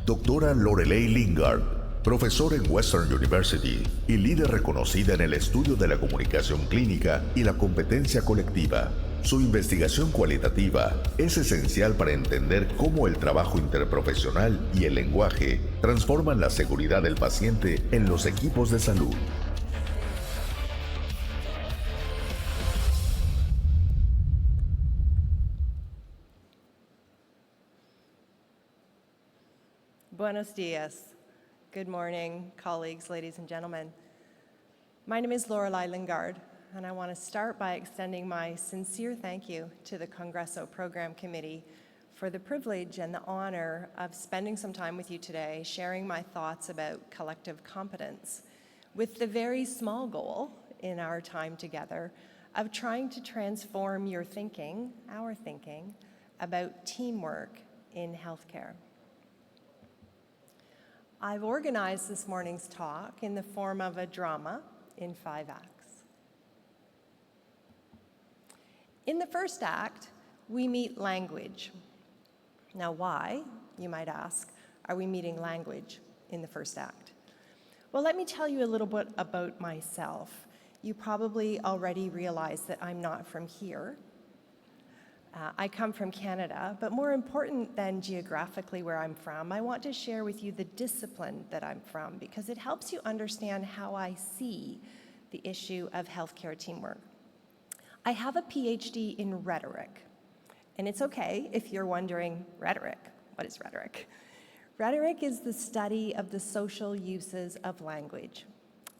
Doctora Lorelei Lingard, profesora en Western University y líder reconocida en el estudio de la comunicación clínica y la competencia colectiva. Su investigación cualitativa es esencial para entender cómo el trabajo interprofesional y el lenguaje transforman la seguridad del paciente en los equipos de salud. Buenos dias. Good morning, colleagues, ladies and gentlemen. My name is Lorelei Lingard, and I want to start by extending my sincere thank you to the Congresso Program Committee for the privilege and the honor of spending some time with you today, sharing my thoughts about collective competence, with the very small goal in our time together of trying to transform your thinking, our thinking, about teamwork in healthcare. I've organized this morning's talk in the form of a drama in 5 acts. In the first act, we meet language. Now why, you might ask, are we meeting language in the first act? Well, let me tell you a little bit about myself. You probably already realize that I'm not from here. I come from Canada, but more important than geographically where I'm from, I want to share with you the discipline that I'm from because it helps you understand how I see the issue of healthcare teamwork. I have a PhD in rhetoric, and it's okay if you're wondering, rhetoric, what is rhetoric? Rhetoric is the study of the social uses of language.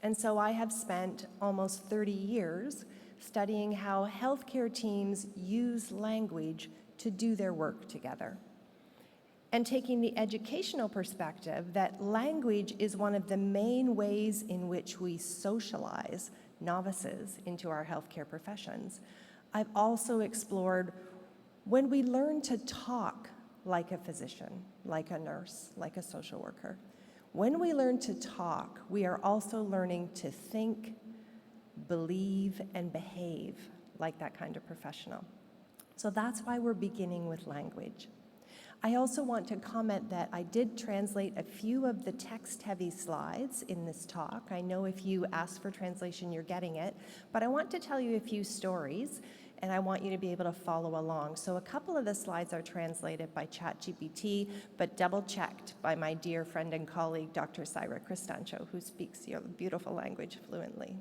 And so I have spent almost 30 years studying how healthcare teams use language to do their work together. And taking the educational perspective that language is one of the main ways in which we socialize novices into our healthcare professions, I've also explored when we learn to talk like a physician, like a nurse, like a social worker. When we learn to talk, we are also learning to think, believe, and behave like that kind of professional. So that's why we're beginning with language. I also want to comment that I did translate a few of the text-heavy slides in this talk. I know if you ask for translation, you're getting it, but I want to tell you a few stories, and I want you to be able to follow along. So a couple of the slides are translated by ChatGPT, but double-checked by my dear friend and colleague, Dr. Syra Cristancho, who speaks your beautiful language fluently.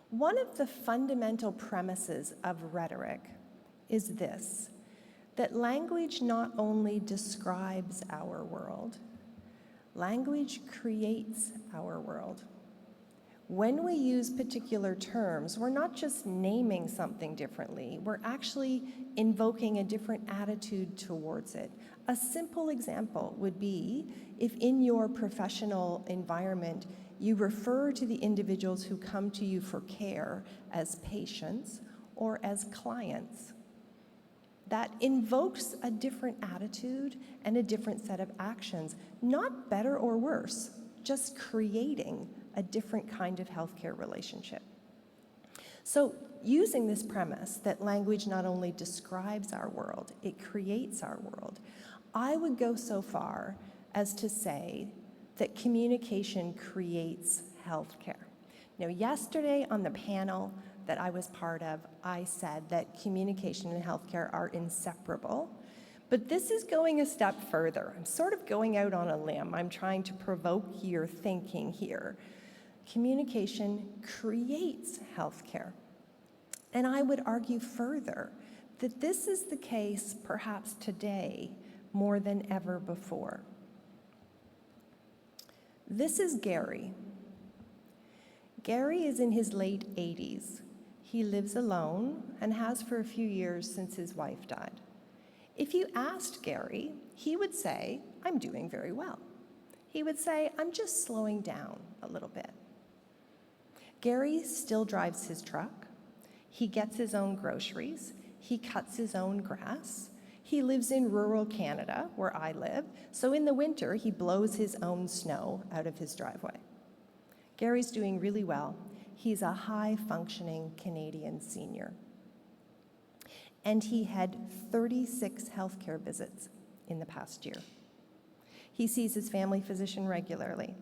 One of the fundamental premises of rhetoric is this, that language not only describes our world, language creates our world. When we use particular terms, we're not just naming something differently, we're actually invoking a different attitude towards it. A simple example would be if in your professional environment, you refer to the individuals who come to you for care as patients or as clients. That invokes a different attitude and a different set of actions, not better or worse, just creating a different kind of healthcare relationship. So using this premise that language not only describes our world, it creates our world, I would go so far as to say that communication creates healthcare. Now, yesterday on the panel that I was part of, I said that communication and healthcare are inseparable, but this is going a step further. I'm sort of going out on a limb. I'm trying to provoke your thinking here. Communication creates healthcare. And I would argue further that this is the case perhaps today more than ever before. This is Gary. Gary is in his late 80s. He lives alone and has for a few years since his wife died. If you asked Gary, he would say, I'm doing very well. He would say, I'm just slowing down a little bit. Gary still drives his truck. He gets his own groceries. He cuts his own grass. He lives in rural Canada, where I live, so in the winter, he blows his own snow out of his driveway. Gary's doing really well. He's a high-functioning Canadian senior. And he had 36 healthcare visits in the past year. He sees his family physician regularly.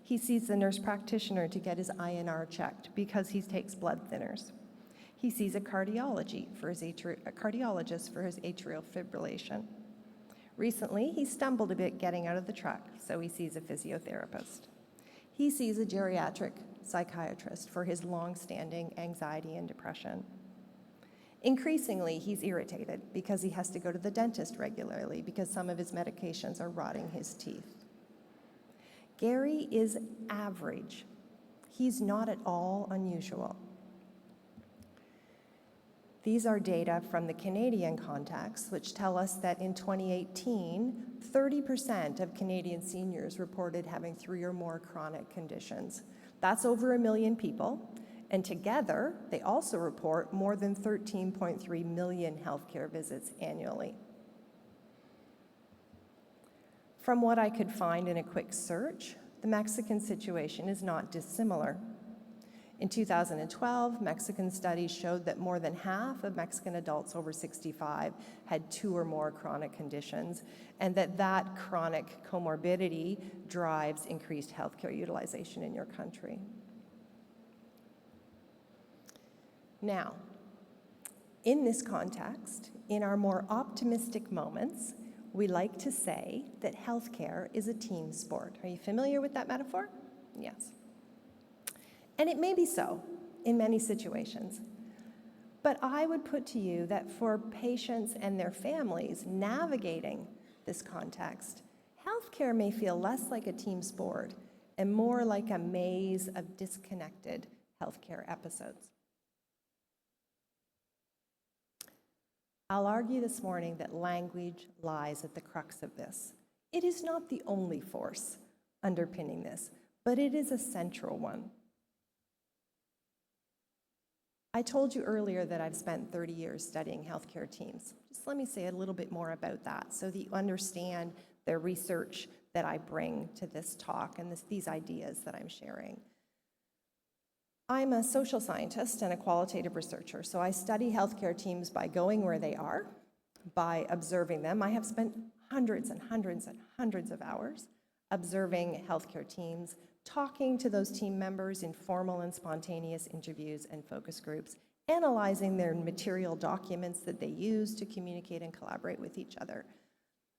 He sees the nurse practitioner to get his INR checked because he takes blood thinners. He sees a cardiologist for his atrial fibrillation. Recently, he stumbled a bit getting out of the truck, so he sees a physiotherapist. He sees a geriatric psychiatrist for his long-standing anxiety and depression. Increasingly, he's irritated because he has to go to the dentist regularly because some of his medications are rotting his teeth. Gary is average. He's not at all unusual. These are data from the Canadian context, which tell us that in 2018, 30% of Canadian seniors reported having 3 or more chronic conditions. That's over 1 million people, and together, they also report more than 13.3 million healthcare visits annually. From what I could find in a quick search, the Mexican situation is not dissimilar. In 2012, Mexican studies showed that more than half of Mexican adults over 65 had 2 or more chronic conditions, and that chronic comorbidity drives increased healthcare utilization in your country. Now, in this context, in our more optimistic moments, we like to say that healthcare is a team sport. Are you familiar with that metaphor? Yes. And it may be so in many situations. But I would put to you that for patients and their families navigating this context, healthcare may feel less like a team sport and more like a maze of disconnected healthcare episodes. I'll argue this morning that language lies at the crux of this. It is not the only force underpinning this, but it is a central one. I told you earlier that I've spent 30 years studying healthcare teams. Just let me say a little bit more about that so that you understand the research that I bring to this talk and these ideas that I'm sharing. I'm a social scientist and a qualitative researcher, so I study healthcare teams by going where they are, by observing them. I have spent hundreds and hundreds and hundreds of hours observing healthcare teams, talking to those team members in formal and spontaneous interviews and focus groups, analyzing their material documents that they use to communicate and collaborate with each other.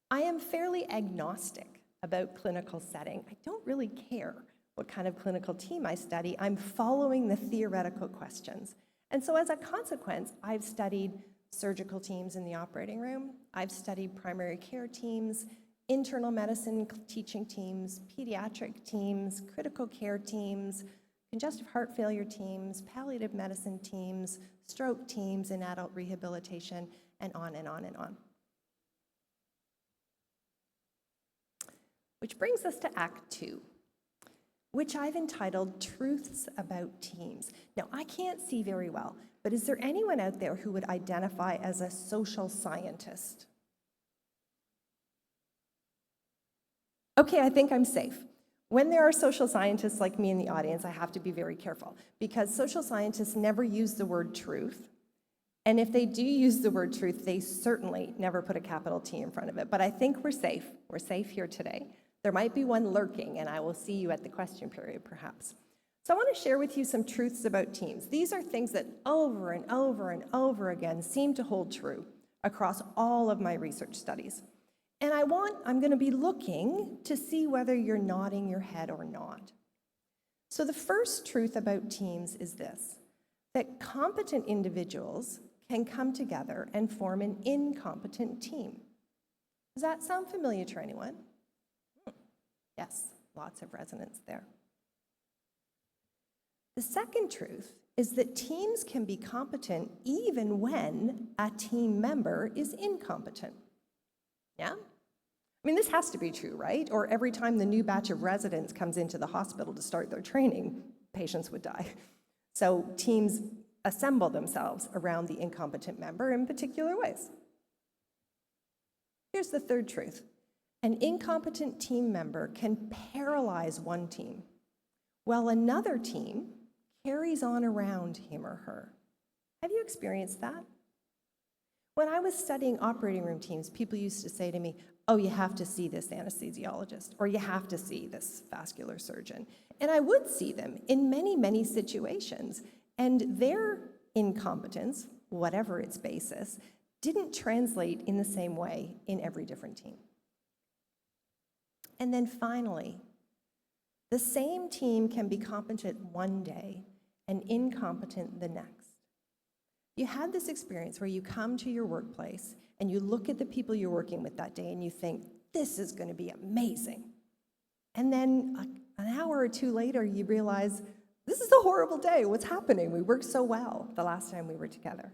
I am fairly agnostic about clinical setting. I don't really care what kind of clinical team I study. I'm following the theoretical questions. And so as a consequence, I've studied surgical teams in the operating room. I've studied primary care teams, internal medicine teaching teams, pediatric teams, critical care teams, congestive heart failure teams, palliative medicine teams, stroke teams in adult rehabilitation, and on and on and on. Which brings us to Act 2, which I've entitled Truths About Teams. Now, I can't see very well, but is there anyone out there who would identify as a social scientist? Okay, I think I'm safe. When there are social scientists like me in the audience, I have to be very careful because social scientists never use the word truth. And if they do use the word truth, they certainly never put a capital T in front of it. But I think we're safe. We're safe here today. There might be one lurking, and I will see you at the question period, perhaps. So I want to share with you some truths about teams. These are things that over and over and over again seem to hold true across all of my research studies. And I'm going to be looking to see whether you're nodding your head or not. So the first truth about teams is this, that competent individuals can come together and form an incompetent team. Does that sound familiar to anyone? Yes, lots of resonance there. The second truth is that teams can be competent even when a team member is incompetent. Yeah? I mean, this has to be true, right? Or every time the new batch of residents comes into the hospital to start their training, patients would die. So teams assemble themselves around the incompetent member in particular ways. Here's the third truth. An incompetent team member can paralyze one team, while another team carries on around him or her. Have you experienced that? When I was studying operating room teams, people used to say to me, oh, you have to see this anesthesiologist, or you have to see this vascular surgeon. And I would see them in many, many situations. And their incompetence, whatever its basis, didn't translate in the same way in every different team. And then finally, the same team can be competent one day and incompetent the next. You had this experience where you come to your workplace and you look at the people you're working with that day and you think, this is going to be amazing. And then an hour or two later, you realize, this is a horrible day. What's happening? We worked so well the last time we were together.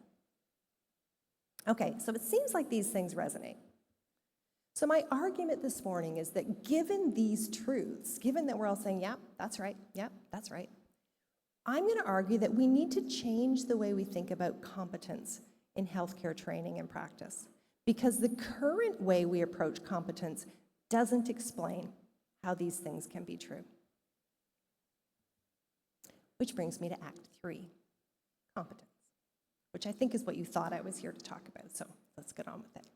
Okay, so it seems like these things resonate. So my argument this morning is that given these truths, given that we're all saying, yep, that's right, I'm going to argue that we need to change the way we think about competence in healthcare training and practice, because the current way we approach competence doesn't explain how these things can be true. Which brings me to Act 3, competence, which I think is what you thought I was here to talk about, so let's get on with it.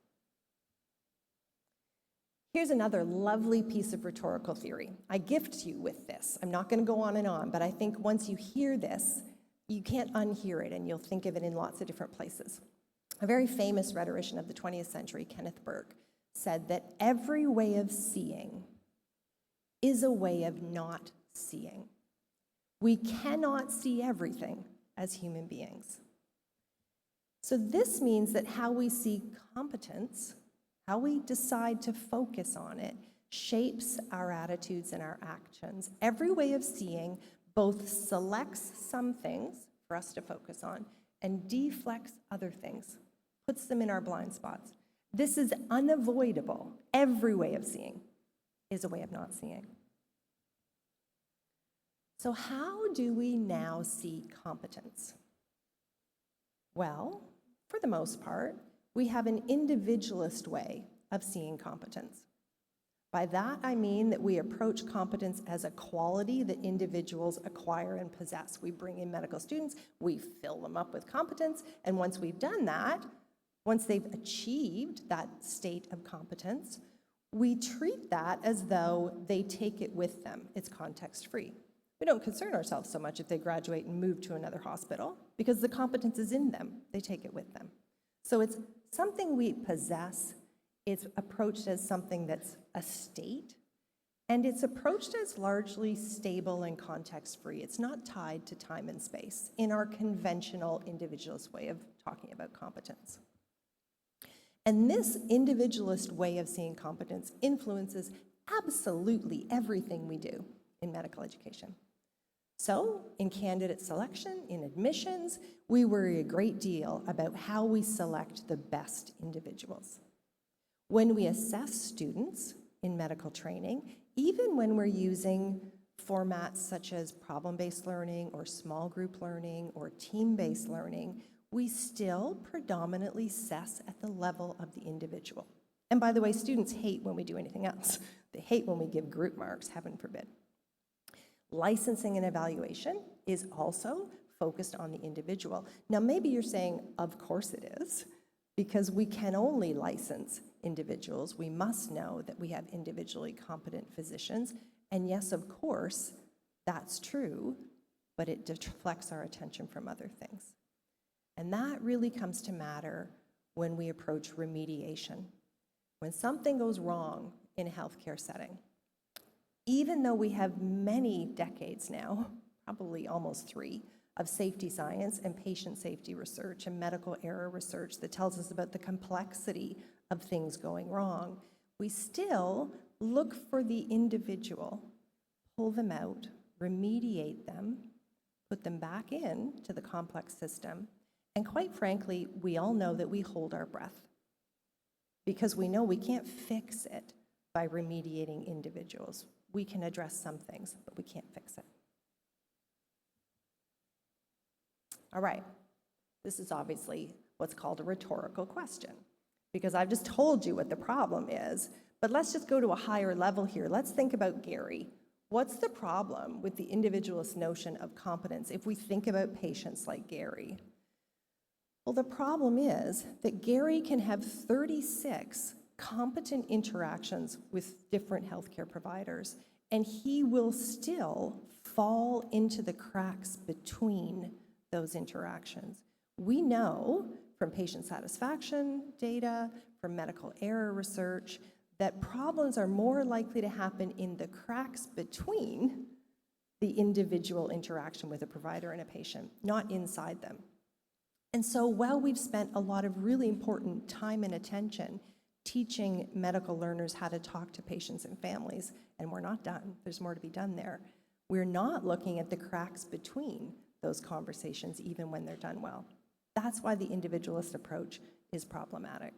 Here's another lovely piece of rhetorical theory. I gift you with this. I'm not going to go on, but I think once you hear this, you can't unhear it, and you'll think of it in lots of different places. A very famous rhetorician of the 20th century, Kenneth Burke, said that every way of seeing is a way of not seeing. We cannot see everything as human beings. So this means that how we see competence, how we decide to focus on it, shapes our attitudes and our actions. Every way of seeing both selects some things for us to focus on and deflects other things, puts them in our blind spots. This is unavoidable. Every way of seeing is a way of not seeing. So how do we now see competence? Well, for the most part, we have an individualist way of seeing competence. By that, I mean that we approach competence as a quality that individuals acquire and possess. We bring in medical students, we fill them up with competence, and once we've done that, once they've achieved that state of competence, we treat that as though they take it with them. It's context-free. We don't concern ourselves so much if they graduate and move to another hospital, because the competence is in them. They take it with them. So it's something we possess. It's approached as something that's a state, and it's approached as largely stable and context-free. It's not tied to time and space in our conventional individualist way of talking about competence. And this individualist way of seeing competence influences absolutely everything we do in medical education. So, in candidate selection, in admissions, we worry a great deal about how we select the best individuals. When we assess students in medical training, even when we're using formats such as problem-based learning or small group learning or team-based learning, we still predominantly assess at the level of the individual. And by the way, students hate when we do anything else. They hate when we give group marks, heaven forbid. Licensing and evaluation is also focused on the individual. Now, maybe you're saying, of course it is, because we can only license individuals. We must know that we have individually competent physicians. And yes, of course, that's true, but it deflects our attention from other things. And that really comes to matter when we approach remediation. When something goes wrong in a healthcare setting, even though we have many decades now, probably almost 3, of safety science and patient safety research and medical error research that tells us about the complexity of things going wrong, we still look for the individual, pull them out, remediate them, put them back in to the complex system, and quite frankly, we all know that we hold our breath because we know we can't fix it by remediating individuals. We can address some things, but we can't fix it. All right, this is obviously what's called a rhetorical question, because I've just told you what the problem is, but let's just go to a higher level here. Let's think about Gary. What's the problem with the individualist notion of competence if we think about patients like Gary? Well, the problem is that Gary can have 36 competent interactions with different healthcare providers, and he will still fall into the cracks between those interactions. We know from patient satisfaction data, from medical error research, that problems are more likely to happen in the cracks between the individual interaction with a provider and a patient, not inside them. And so while we've spent a lot of really important time and attention teaching medical learners how to talk to patients and families, and we're not done, there's more to be done there, we're not looking at the cracks between those conversations even when they're done well. That's why the individualist approach is problematic.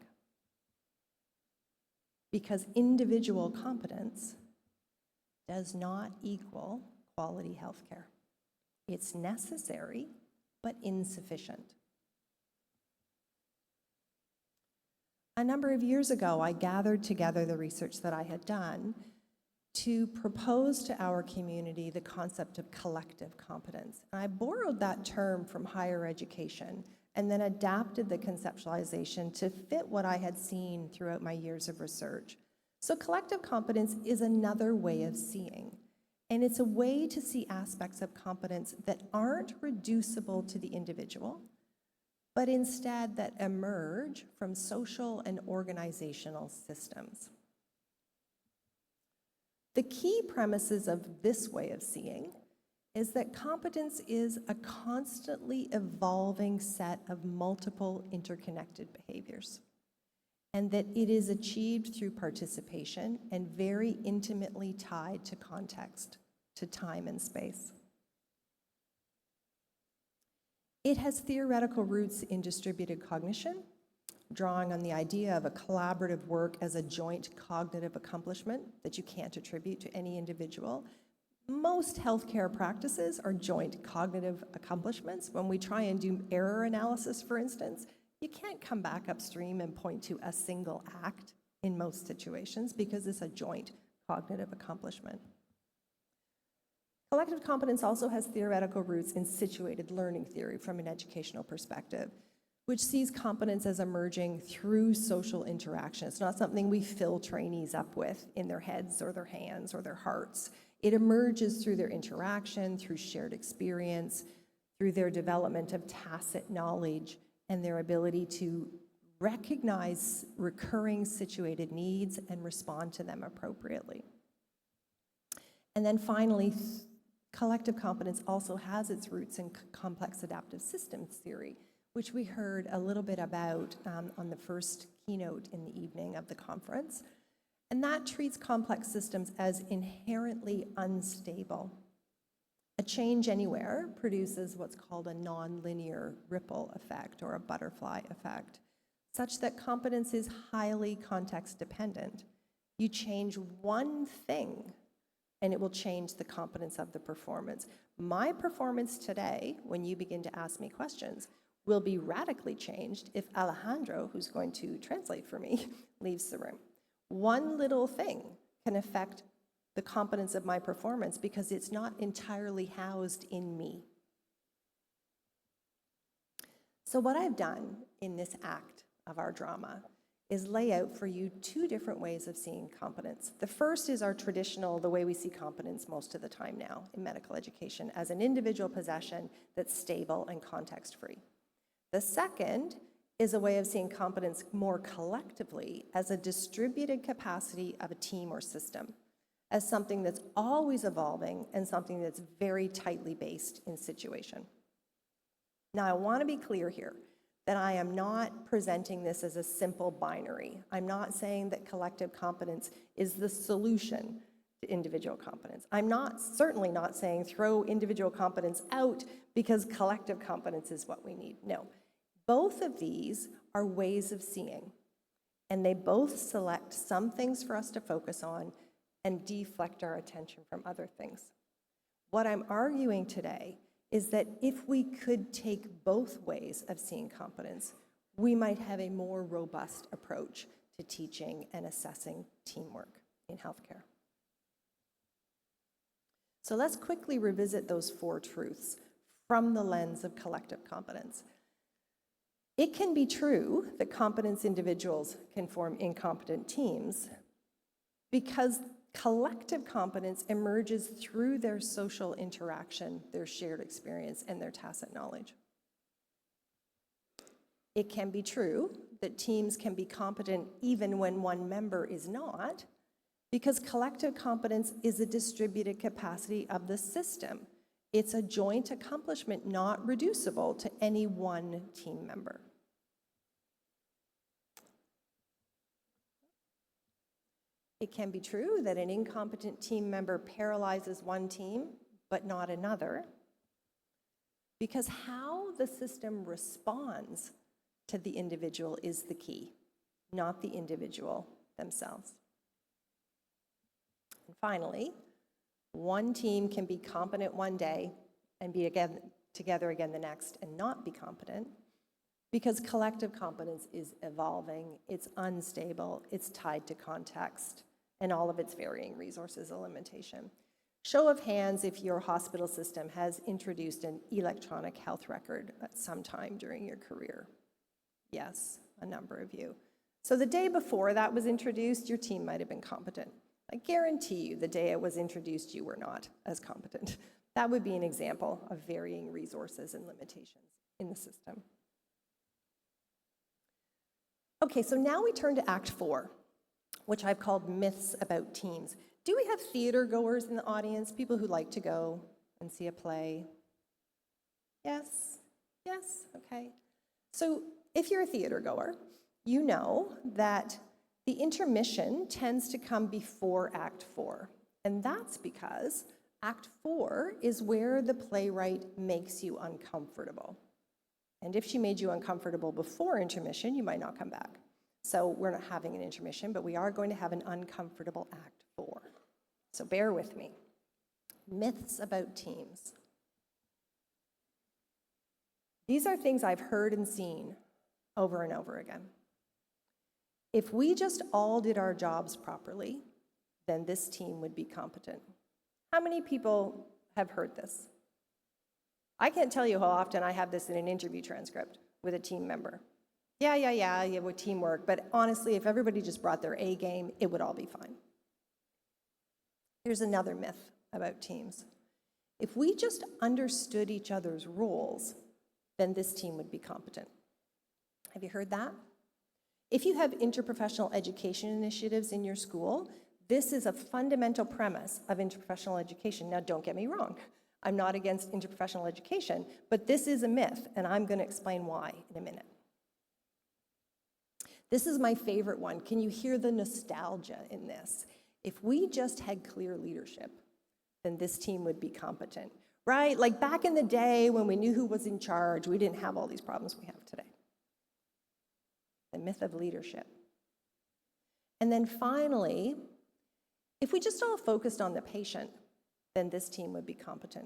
Because individual competence does not equal quality healthcare. It's necessary, but insufficient. A number of years ago, I gathered together the research that I had done to propose to our community the concept of collective competence. And I borrowed that term from higher education and then adapted the conceptualization to fit what I had seen throughout my years of research. So collective competence is another way of seeing, and it's a way to see aspects of competence that aren't reducible to the individual, but instead that emerge from social and organizational systems. The key premises of this way of seeing is that competence is a constantly evolving set of multiple interconnected behaviors, and that it is achieved through participation and very intimately tied to context, to time and space. It has theoretical roots in distributed cognition, drawing on the idea of a collaborative work as a joint cognitive accomplishment that you can't attribute to any individual. Most healthcare practices are joint cognitive accomplishments. When we try and do error analysis, for instance, you can't come back upstream and point to a single act in most situations because it's a joint cognitive accomplishment. Collective competence also has theoretical roots in situated learning theory from an educational perspective, which sees competence as emerging through social interaction. It's not something we fill trainees up with in their heads or their hands or their hearts. It emerges through their interaction, through shared experience, through their development of tacit knowledge, and their ability to recognize recurring situated needs and respond to them appropriately. And then finally, collective competence also has its roots in complex adaptive systems theory, which we heard a little bit about on the first keynote in the evening of the conference. And that treats complex systems as inherently unstable. A change anywhere produces what's called a nonlinear ripple effect or a butterfly effect, such that competence is highly context dependent. You change one thing and it will change the competence of the performance. My performance today, when you begin to ask me questions, will be radically changed if Alejandro, who's going to translate for me, leaves the room. One little thing can affect the competence of my performance because it's not entirely housed in me. So what I've done in this act of our drama is lay out for you two different ways of seeing competence. The first is our traditional, the way we see competence most of the time now in medical education, as an individual possession that's stable and context-free. The second is a way of seeing competence more collectively as a distributed capacity of a team or system, as something that's always evolving and something that's very tightly based in situation. Now, I want to be clear here that I am not presenting this as a simple binary. I'm not saying that collective competence is the solution to individual competence. I'm certainly not saying throw individual competence out because collective competence is what we need. No. Both of these are ways of seeing, and they both select some things for us to focus on and deflect our attention from other things. What I'm arguing today is that if we could take both ways of seeing competence, we might have a more robust approach to teaching and assessing teamwork in healthcare. So let's quickly revisit those four truths from the lens of collective competence. It can be true that competence individuals can form incompetent teams because collective competence emerges through their social interaction, their shared experience, and their tacit knowledge. It can be true that teams can be competent even when one member is not, because collective competence is a distributed capacity of the system. It's a joint accomplishment not reducible to any one team member. It can be true that an incompetent team member paralyzes one team, but not another, because how the system responds to the individual is the key, not the individual themselves. And finally, one team can be competent one day and be together again the next and not be competent, because collective competence is evolving, it's unstable, it's tied to context, and all of its varying resources and limitation. Show of hands if your hospital system has introduced an electronic health record at some time during your career. Yes, a number of you. So the day before that was introduced, your team might have been competent. I guarantee you the day it was introduced, you were not as competent. That would be an example of varying resources and limitations in the system. Okay, so now we turn to Act 4, which I've called Myths About Teams. Do we have theater goers in the audience, people who like to go and see a play? Yes? Yes? Okay. So if you're a theater goer, you know that the intermission tends to come before Act 4. And that's because Act 4 is where the playwright makes you uncomfortable. And if she made you uncomfortable before intermission, you might not come back. So we're not having an intermission, but we are going to have an uncomfortable Act 4. So bear with me. Myths about teams. These are things I've heard and seen over and over again. If we just all did our jobs properly, then this team would be competent. How many people have heard this? I can't tell you how often I have this in an interview transcript with a team member. Yeah, with teamwork, but honestly, if everybody just brought their A game, it would all be fine. Here's another myth about teams. If we just understood each other's roles, then this team would be competent. Have you heard that? If you have interprofessional education initiatives in your school, this is a fundamental premise of interprofessional education. Now, don't get me wrong. I'm not against interprofessional education, but this is a myth, and I'm going to explain why in a minute. This is my favorite one. Can you hear the nostalgia in this? If we just had clear leadership, then this team would be competent, right? Like back in the day when we knew who was in charge, we didn't have all these problems we have today. The myth of leadership. And then finally, if we just all focused on the patient, then this team would be competent.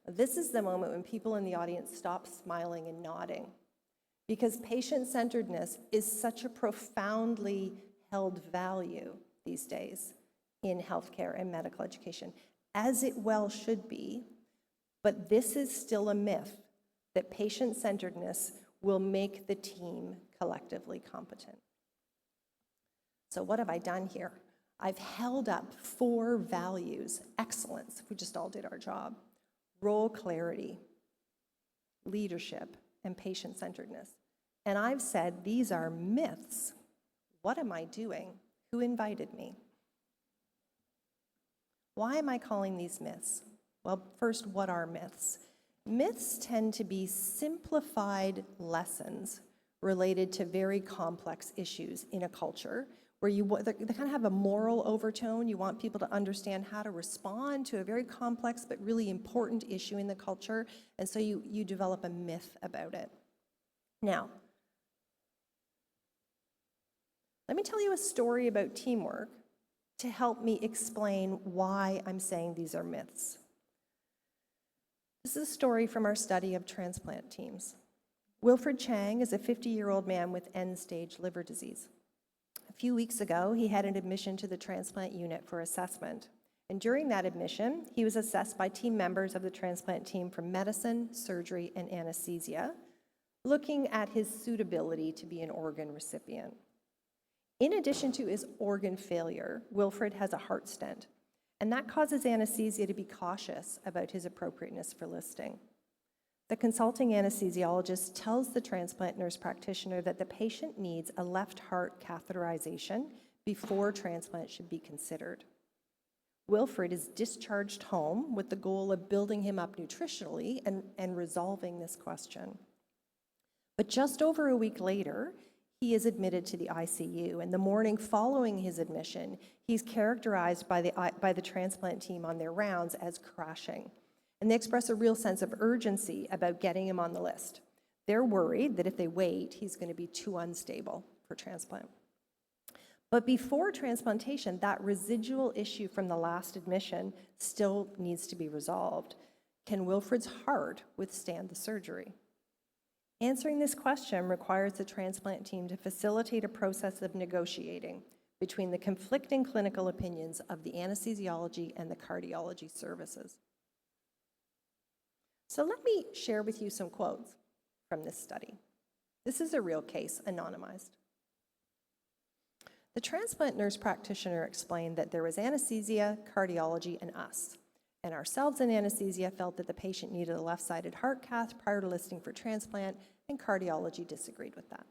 This is the moment when people in the audience stop smiling and nodding, because patient-centeredness is such a profoundly held value these days in healthcare and medical education, as it well should be, but this is still a myth that patient-centeredness will make the team collectively competent. So what have I done here? I've held up 4 values: excellence, if we just all did our job, role clarity, leadership, and patient-centeredness. And I've said these are myths. What am I doing? Who invited me? Why am I calling these myths? Well, first, what are myths? Myths tend to be simplified lessons related to very complex issues in a culture where they kind of have a moral overtone. You want people to understand how to respond to a very complex but really important issue in the culture, and so you develop a myth about it. Now, let me tell you a story about teamwork to help me explain why I'm saying these are myths. This is a story from our study of transplant teams. Wilfred Chang is a 50-year-old man with end-stage liver disease. A few weeks ago, he had an admission to the transplant unit for assessment. And during that admission, he was assessed by team members of the transplant team from medicine, surgery, and anesthesia, looking at his suitability to be an organ recipient. In addition to his organ failure, Wilfred has a heart stent, and that causes anesthesia to be cautious about his appropriateness for listing. The consulting anesthesiologist tells the transplant nurse practitioner that the patient needs a left heart catheterization before transplant should be considered. Wilfred is discharged home with the goal of building him up nutritionally and resolving this question. But just over a week later, he is admitted to the ICU, and the morning following his admission, he's characterized by the transplant team on their rounds as crashing. And they express a real sense of urgency about getting him on the list. They're worried that if they wait, he's going to be too unstable for transplant. But before transplantation, that residual issue from the last admission still needs to be resolved. Can Wilfred's heart withstand the surgery? Answering this question requires the transplant team to facilitate a process of negotiating between the conflicting clinical opinions of the anesthesiology and the cardiology services. So let me share with you some quotes from this study. This is a real case, anonymized. The transplant nurse practitioner explained that there was anesthesia, cardiology, and us. And ourselves in anesthesia felt that the patient needed a left-sided heart cath prior to listing for transplant, and cardiology disagreed with that.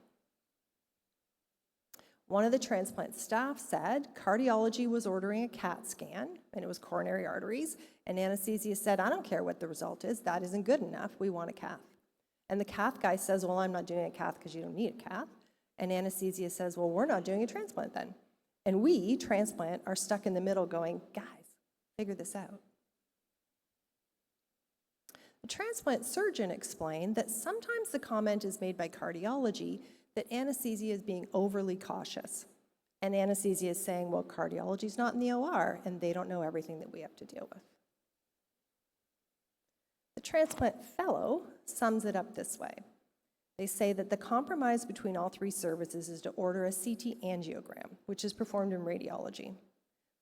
One of the transplant staff said cardiology was ordering a CAT scan, and it was coronary arteries, and anesthesia said, I don't care what the result is, that isn't good enough, we want a cath. And the cath guy says, well, I'm not doing a cath because you don't need a cath. And anesthesia says, well, we're not doing a transplant then. And we, transplant, are stuck in the middle going, guys, figure this out. The transplant surgeon explained that sometimes the comment is made by cardiology that anesthesia is being overly cautious. And anesthesia is saying, well, cardiology's not in the OR, and they don't know everything that we have to deal with. The transplant fellow sums it up this way. They say that the compromise between all three services is to order a CT angiogram, which is performed in radiology.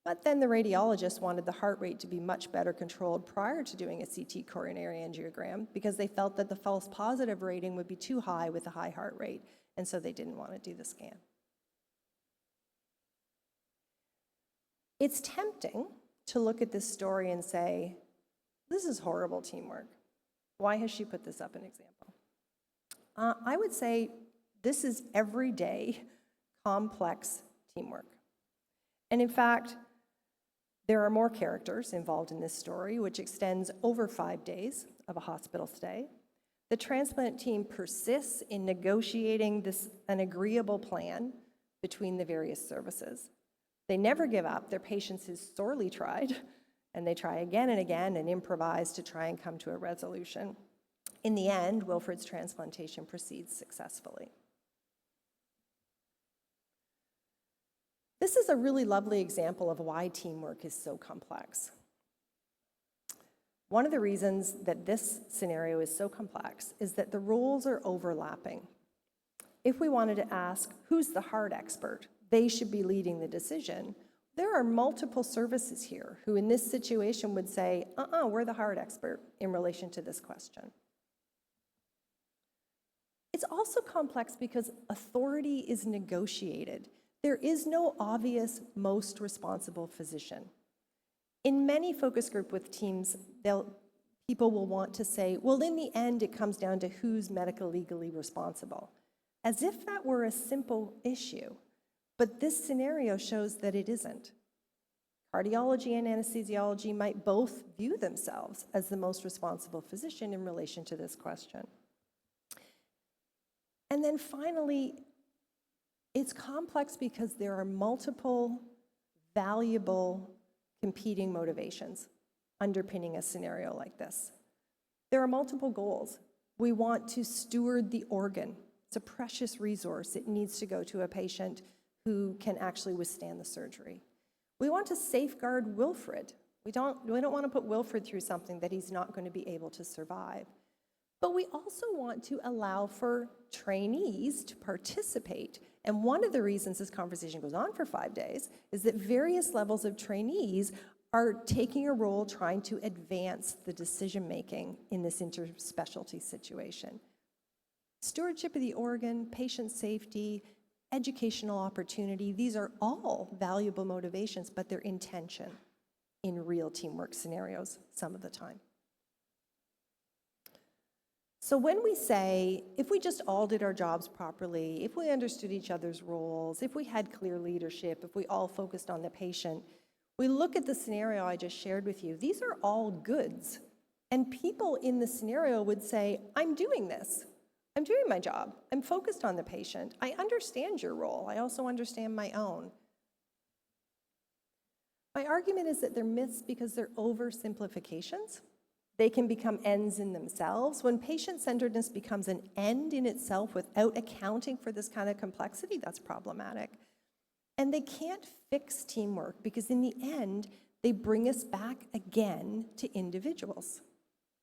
But then the radiologist wanted the heart rate to be much better controlled prior to doing a CT coronary angiogram because they felt that the false positive rating would be too high with a high heart rate, and so they didn't want to do the scan. It's tempting to look at this story and say, this is horrible teamwork. Why has she put this up an example? I would say this is everyday, complex teamwork. And in fact, there are more characters involved in this story, which extends over 5 days of a hospital stay. The transplant team persists in negotiating an agreeable plan between the various services. They never give up. Their patience is sorely tried, and they try again and again and improvise to try and come to a resolution. In the end, Wilfred's transplantation proceeds successfully. This is a really lovely example of why teamwork is so complex. One of the reasons that this scenario is so complex is that the roles are overlapping. If we wanted to ask, who's the heart expert? They should be leading the decision. There are multiple services here who in this situation would say, we're the heart expert in relation to this question. It's also complex because authority is negotiated. There is no obvious most responsible physician. In many focus group with teams, people will want to say, well, in the end, it comes down to who's medico-legally responsible, as if that were a simple issue. But this scenario shows that it isn't. Cardiology and anesthesiology might both view themselves as the most responsible physician in relation to this question. And then finally, it's complex because there are multiple valuable competing motivations underpinning a scenario like this. There are multiple goals. We want to steward the organ. It's a precious resource. It needs to go to a patient who can actually withstand the surgery. We want to safeguard Wilfred. We don't want to put Wilfred through something that he's not going to be able to survive. But we also want to allow for trainees to participate. And one of the reasons this conversation goes on for 5 days is that various levels of trainees are taking a role trying to advance the decision-making in this interspecialty situation. Stewardship of the organ, patient safety, educational opportunity, these are all valuable motivations, but they're in tension in real teamwork scenarios some of the time. So when we say, if we just all did our jobs properly, if we understood each other's roles, if we had clear leadership, if we all focused on the patient, we look at the scenario I just shared with you. These are all goods. And people in the scenario would say, I'm doing this. I'm doing my job. I'm focused on the patient. I understand your role. I also understand my own. My argument is that they're myths because they're oversimplifications. They can become ends in themselves. When patient-centeredness becomes an end in itself without accounting for this kind of complexity, that's problematic. And they can't fix teamwork because in the end, they bring us back again to individuals.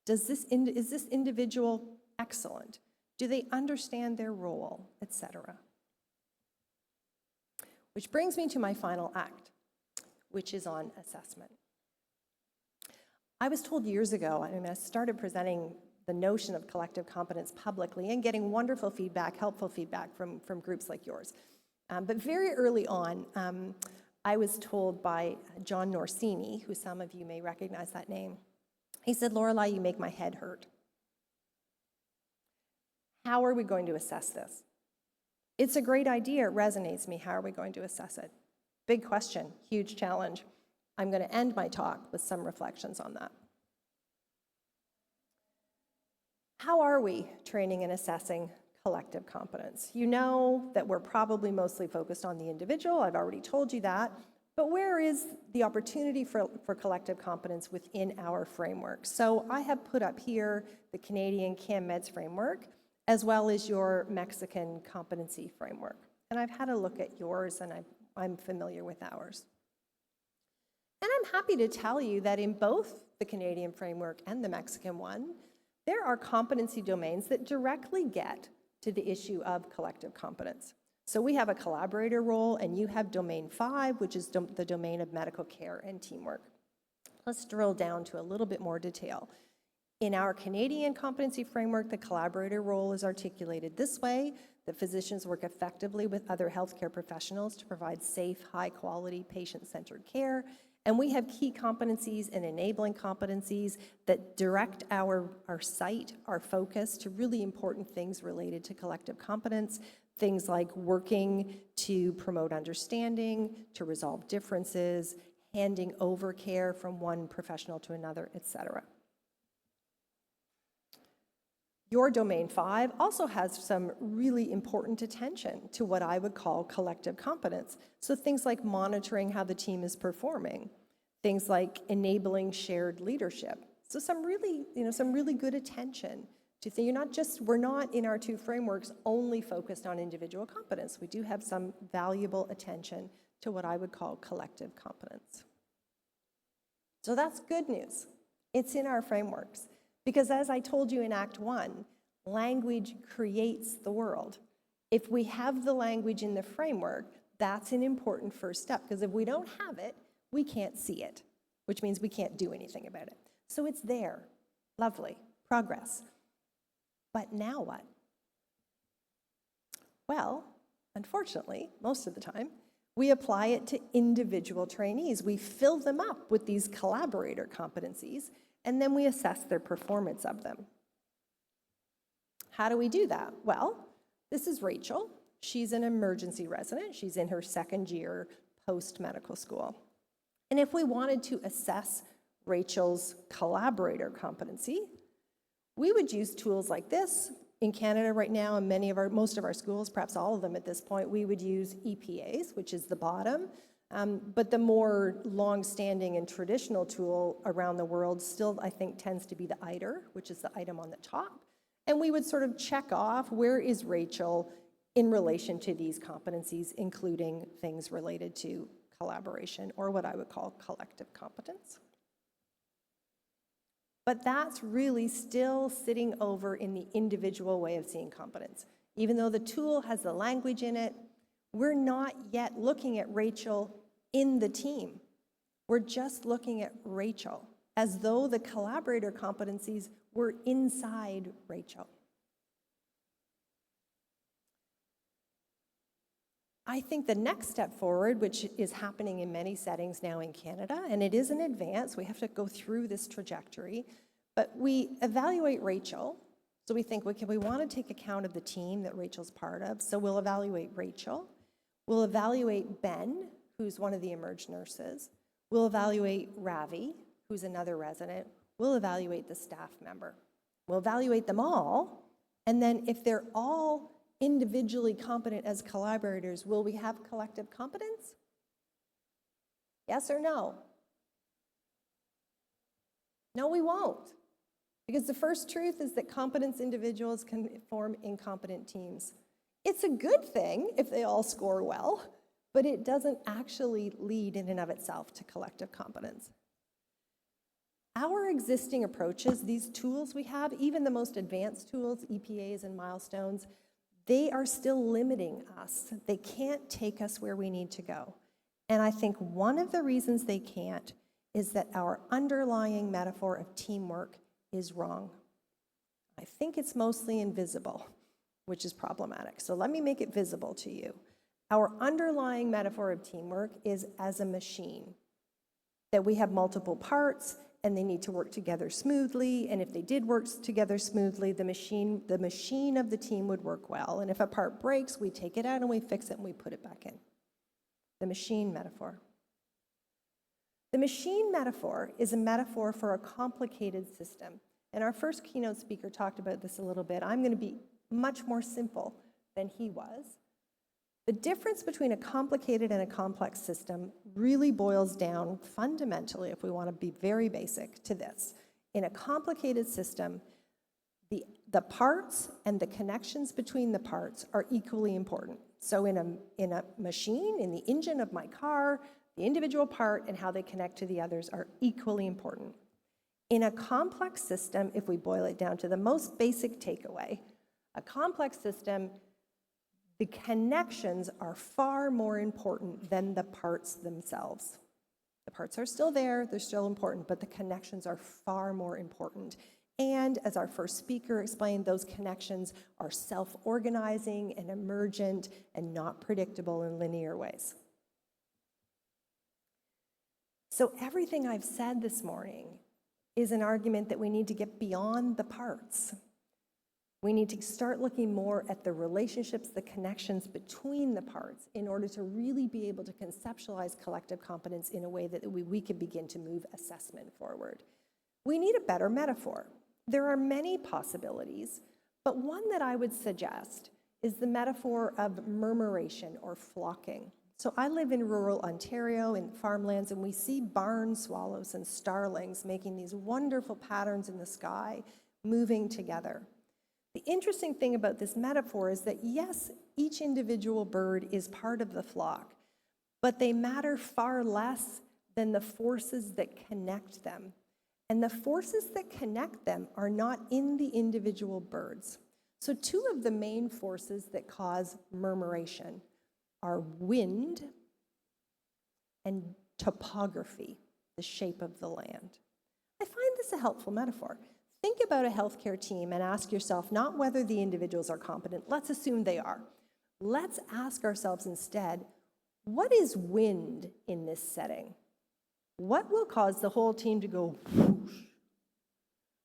Is this individual excellent? Do they understand their role, etc.? Which brings me to my final act, which is on assessment. I was told years ago, I started presenting the notion of collective competence publicly and getting wonderful feedback, helpful feedback from groups like yours. But very early on, I was told by John Norsini, who some of you may recognize that name. He said, "Lorelei, you make my head hurt. How are we going to assess this? It's a great idea, it resonates with me. How are we going to assess it?" Big question, huge challenge. I'm going to end my talk with some reflections on that. How are we training and assessing collective competence? You know that we're probably mostly focused on the individual. I've already told you that. But where is the opportunity for collective competence within our framework? So I have put up here the Canadian CAMMEDS framework, as well as your Mexican competency framework. And I've had a look at yours, and I'm familiar with ours. And I'm happy to tell you that in both the Canadian framework and the Mexican one, there are competency domains that directly get to the issue of collective competence. So we have a collaborator role, and you have domain 5, which is the domain of medical care and teamwork. Let's drill down to a little bit more detail. In our Canadian competency framework, the collaborator role is articulated this way: that physicians work effectively with other healthcare professionals to provide safe, high-quality, patient-centered care. And we have key competencies and enabling competencies that direct our sight, our focus to really important things related to collective competence, things like working to promote understanding, to resolve differences, handing over care from one professional to another, etc. Your domain 5 also has some really important attention to what I would call collective competence. So things like monitoring how the team is performing, things like enabling shared leadership. So some really good attention to think we're not in our two frameworks only focused on individual competence. We do have some valuable attention to what I would call collective competence. So that's good news. It's in our frameworks. Because as I told you in Act 1, language creates the world. If we have the language in the framework, that's an important first step, because if we don't have it, we can't see it, which means we can't do anything about it. So it's there. Lovely. Progress. But now what? Well, unfortunately, most of the time, we apply it to individual trainees. We fill them up with these collaborator competencies, and then we assess their performance of them. How do we do that? Well, this is Rachel. She's an emergency resident. She's in her second year post-medical school. And if we wanted to assess Rachel's collaborator competency, we would use tools like this. In Canada right now, in most of our schools, perhaps all of them at this point, we would use EPAs, which is the bottom. But the more long-standing and traditional tool around the world still, I think, tends to be the ITER, which is the item on the top. And we would sort of check off, where is Rachel in relation to these competencies, including things related to collaboration, or what I would call collective competence. But that's really still sitting over in the individual way of seeing competence. Even though the tool has the language in it, we're not yet looking at Rachel in the team. We're just looking at Rachel as though the collaborator competencies were inside Rachel. I think the next step forward, which is happening in many settings now in Canada, and it is in advance, we have to go through this trajectory, but we evaluate Rachel. So we think, okay, we want to take account of the team that Rachel's part of, so we'll evaluate Rachel. We'll evaluate Ben, who's one of the emerge nurses. We'll evaluate Ravi, who's another resident. We'll evaluate the staff member. We'll evaluate them all, and then if they're all individually competent as collaborators, will we have collective competence? Yes or no? No, we won't. Because the first truth is that competence individuals can form incompetent teams. It's a good thing if they all score well, but it doesn't actually lead in and of itself to collective competence. Our existing approaches, these tools we have, even the most advanced tools, EPAs and milestones, they are still limiting us. They can't take us where we need to go. And I think one of the reasons they can't is that our underlying metaphor of teamwork is wrong. I think it's mostly invisible, which is problematic. So let me make it visible to you. Our underlying metaphor of teamwork is as a machine, that we have multiple parts and they need to work together smoothly, and if they did work together smoothly, the machine of the team would work well. And if a part breaks, we take it out and we fix it and we put it back in. The machine metaphor. The machine metaphor is a metaphor for a complicated system. And our first keynote speaker talked about this a little bit. I'm going to be much more simple than he was. The difference between a complicated and a complex system really boils down fundamentally, if we want to be very basic, to this. In a complicated system, the parts and the connections between the parts are equally important. So in a machine, in the engine of my car, the individual part and how they connect to the others are equally important. In a complex system, if we boil it down to the most basic takeaway, a complex system, the connections are far more important than the parts themselves. The parts are still there, they're still important, but the connections are far more important. And as our first speaker explained, those connections are self-organizing and emergent and not predictable in linear ways. So everything I've said this morning is an argument that we need to get beyond the parts. We need to start looking more at the relationships, the connections between the parts in order to really be able to conceptualize collective competence in a way that we can begin to move assessment forward. We need a better metaphor. There are many possibilities, but one that I would suggest is the metaphor of murmuration or flocking. So I live in rural Ontario in farmlands, and we see barn swallows and starlings making these wonderful patterns in the sky, moving together. The interesting thing about this metaphor is that, yes, each individual bird is part of the flock, but they matter far less than the forces that connect them. And the forces that connect them are not in the individual birds. So two of the main forces that cause murmuration are wind and topography, the shape of the land. I find this a helpful metaphor. Think about a healthcare team and ask yourself not whether the individuals are competent. Let's assume they are. Let's ask ourselves instead, what is wind in this setting? What will cause the whole team to go whoosh?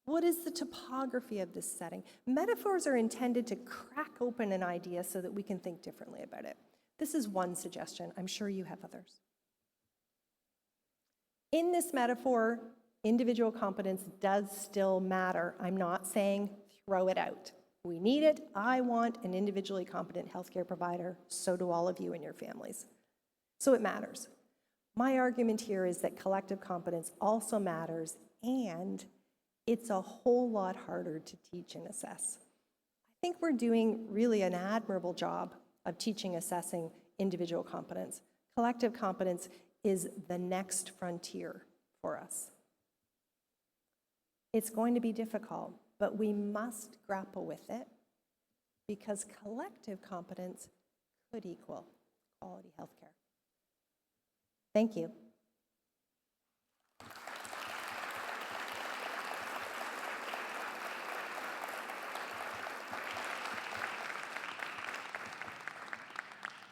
What is the topography of this setting? Metaphors are intended to crack open an idea so that we can think differently about it. This is one suggestion. I'm sure you have others. In this metaphor, individual competence does still matter. I'm not saying throw it out. We need it. I want an individually competent healthcare provider. So do all of you and your families. So it matters. My argument here is that collective competence also matters, and it's a whole lot harder to teach and assess. I think we're doing really an admirable job of teaching, assessing individual competence. Collective competence is the next frontier for us. It's going to be difficult, but we must grapple with it because collective competence could equal quality healthcare. Thank you.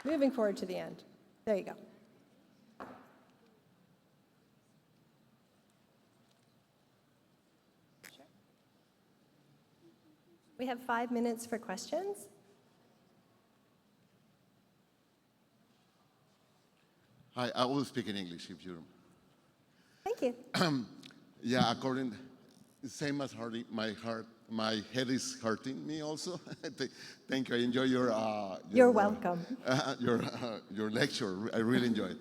Moving forward to the end. There you go. Sure. We have 5 minutes for questions. Hi, I will speak in English if you. Thank you. Yeah, same as Hardy, my head is hurting me also. Thank you. I enjoy your. You're welcome. Your lecture. I really enjoyed it.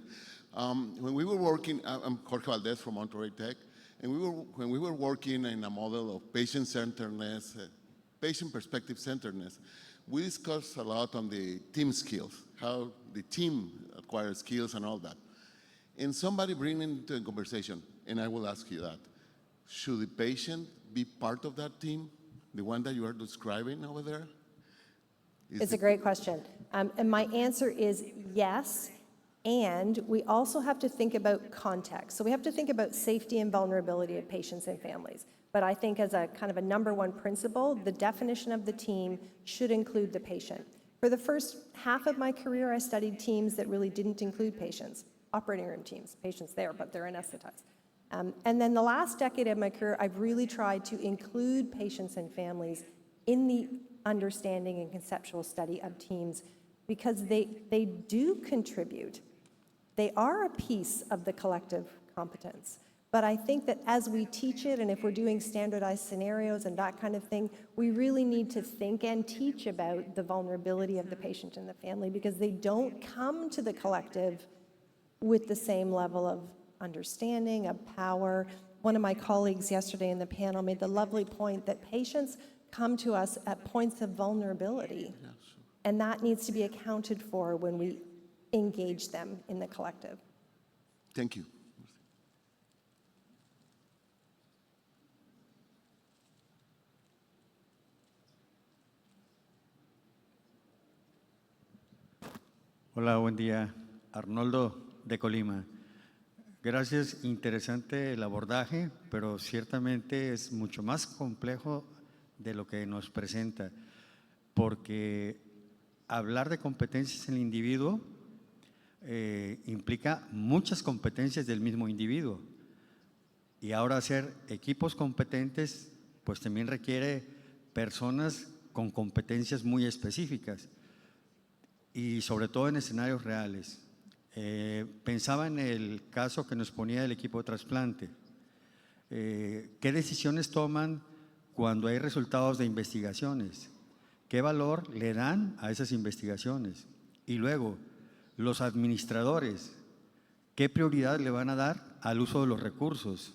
When we were working, I'm Jorge Valdez from Monterrey Tech, and when we were working in a model of patient-centeredness, patient perspective centeredness, we discussed a lot on the team skills, how the team acquires skills and all that. And somebody bring into the conversation, and I will ask you that, should the patient be part of that team, the one that you are describing over there? It's a great question. And my answer is yes. And we also have to think about context. So we have to think about safety and vulnerability of patients and families. But I think as a kind of a number one principle, the definition of the team should include the patient. For the first half of my career, I studied teams that really didn't include patients, operating room teams, patients there, but they're anesthetized. And then the last decade of my career, I've really tried to include patients and families in the understanding and conceptual study of teams because they do contribute. They are a piece of the collective competence. But I think that as we teach it, and if we're doing standardized scenarios and that kind of thing, we really need to think and teach about the vulnerability of the patient and the family because they don't come to the collective with the same level of understanding, of power. One of my colleagues yesterday in the panel made the lovely point that patients come to us at points of vulnerability, and that needs to be accounted for when we engage them in the collective. Thank you. Hola, buen día. Arnoldo de Colima. Gracias, interesante el abordaje, pero ciertamente es mucho más complejo de lo que nos presenta, porque hablar de competencias en el individuo implica muchas competencias del mismo individuo. Y ahora hacer equipos competentes, pues también requiere personas con competencias muy específicas y sobre todo en escenarios reales. Pensaba en el caso que nos ponía el equipo de trasplante. ¿Qué decisiones toman cuando hay resultados de investigaciones? ¿Qué valor le dan a esas investigaciones? Y luego, los administradores, ¿qué prioridad le van a dar al uso de los recursos?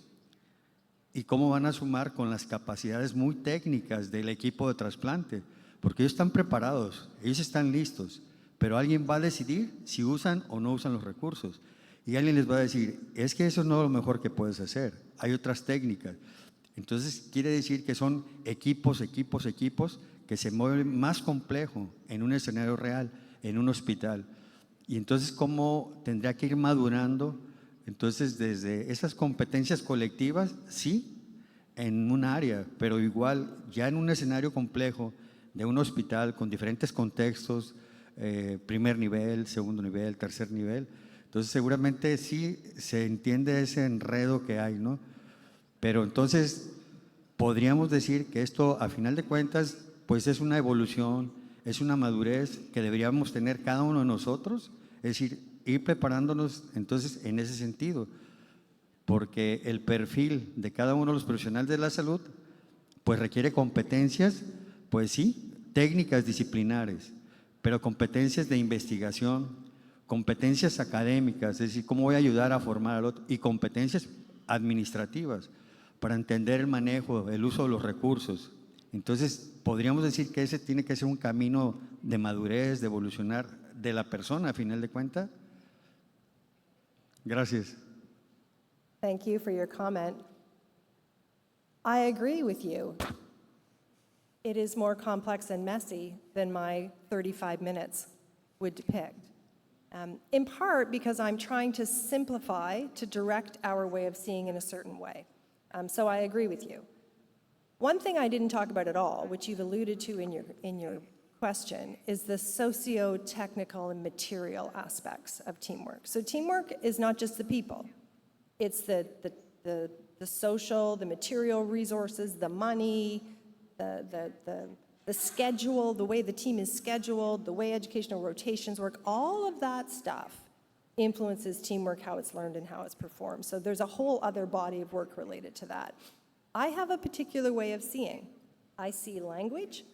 ¿Y cómo van a sumar con las capacidades muy técnicas del equipo de trasplante? Porque ellos están preparados, ellos están listos, pero alguien va a decidir si usan o no usan los recursos. Y alguien les va a decir, es que eso no es lo mejor que puedes hacer, hay otras técnicas. Entonces quiere decir que son equipos que se mueven más complejo en un escenario real, en un hospital. Y entonces, ¿cómo tendría que ir madurando? Entonces, desde esas competencias colectivas, sí, en un área, pero igual ya en un escenario complejo de un hospital con diferentes contextos, primer nivel, segundo nivel, tercer nivel. Entonces, seguramente sí se entiende ese enredo que hay, ¿no? Pero entonces, podríamos decir que esto, a final de cuentas, pues es una evolución, es una madurez que deberíamos tener cada uno de nosotros, es decir, ir preparándonos entonces en ese sentido, porque el perfil de cada uno de los profesionales de la salud pues requiere competencias, pues sí, técnicas disciplinares, pero competencias de investigación, competencias académicas, es decir, cómo voy a ayudar a formar al otro, y competencias administrativas para entender el manejo, el uso de los recursos. Entonces, podríamos decir que ese tiene que ser un camino de madurez, de evolucionar de la persona, a final de cuentas. Gracias. Thank you for your comment. I agree with you. It is more complex and messy than my 35 minutes would depict. In part because I'm trying to simplify, to direct our way of seeing in a certain way. So I agree with you. One thing I didn't talk about at all, which you've alluded to in your question is the socio-technical and material aspects of teamwork. So teamwork is not just the people. It's the social, the material resources, the money, the schedule, the way the team is scheduled, the way educational rotations work, all of that stuff influences teamwork, how it's learned and how it's performed. So there's a whole other body of work related to that. I have a particular way of seeing. I see language.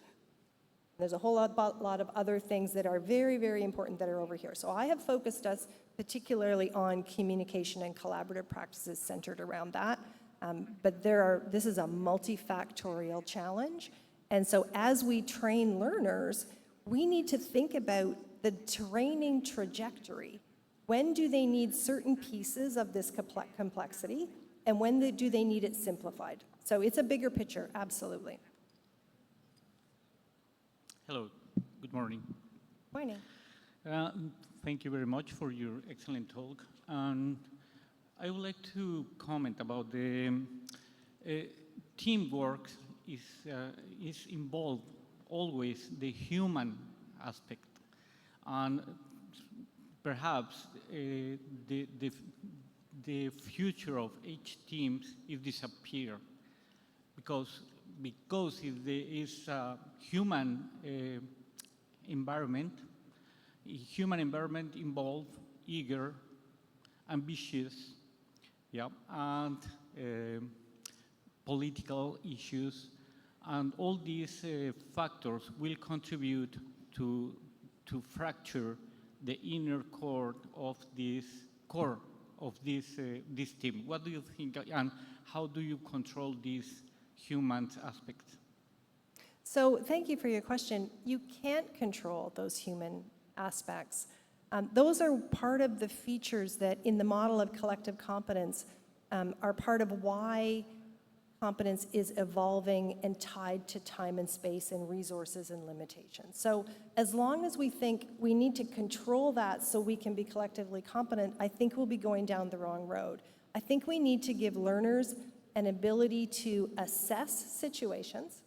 There's a whole lot of other things that are very, very important that are over here. So I have focused us particularly on communication and collaborative practices centered around that. But this is a multifactorial challenge. And so as we train learners, we need to think about the training trajectory. When do they need certain pieces of this complexity? And when do they need it simplified? So it's a bigger picture, absolutely. Hello, good morning. Morning. Thank you very much for your excellent talk. And I would like to comment about the teamwork is involved always the human aspect. And perhaps the future of each team is disappear because if there is a human environment involved, eager, ambitious, and political issues, and all these factors will contribute to fracture the inner core of this team. What do you think, and how do you control these human aspects? So thank you for your question. You can't control those human aspects. Those are part of the features that in the model of collective competence are part of why competence is evolving and tied to time and space and resources and limitations. So as long as we think we need to control that so we can be collectively competent, I think we'll be going down the wrong road. I think we need to give learners an ability to assess situations,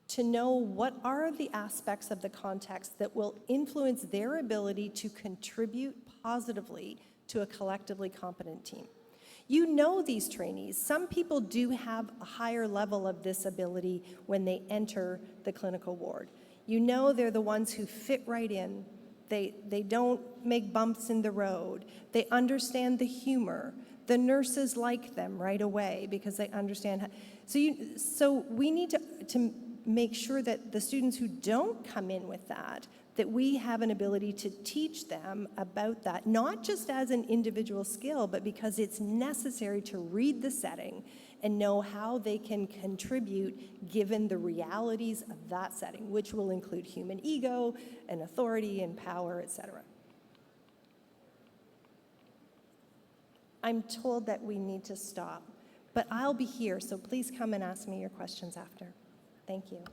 to know what are the aspects of the context that will influence their ability to contribute positively to a collectively competent team. You know these trainees. Some people do have a higher level of this ability when they enter the clinical ward. You know they're the ones who fit right in. They don't make bumps in the road. They understand the humor. The nurses like them right away because they understand. So we need to make sure that the students who don't come in with that we have an ability to teach them about that, not just as an individual skill, but because it's necessary to read the setting and know how they can contribute given the realities of that setting, which will include human ego and authority and power, etc. I'm told that we need to stop, but I'll be here, so please come and ask me your questions after. Thank you.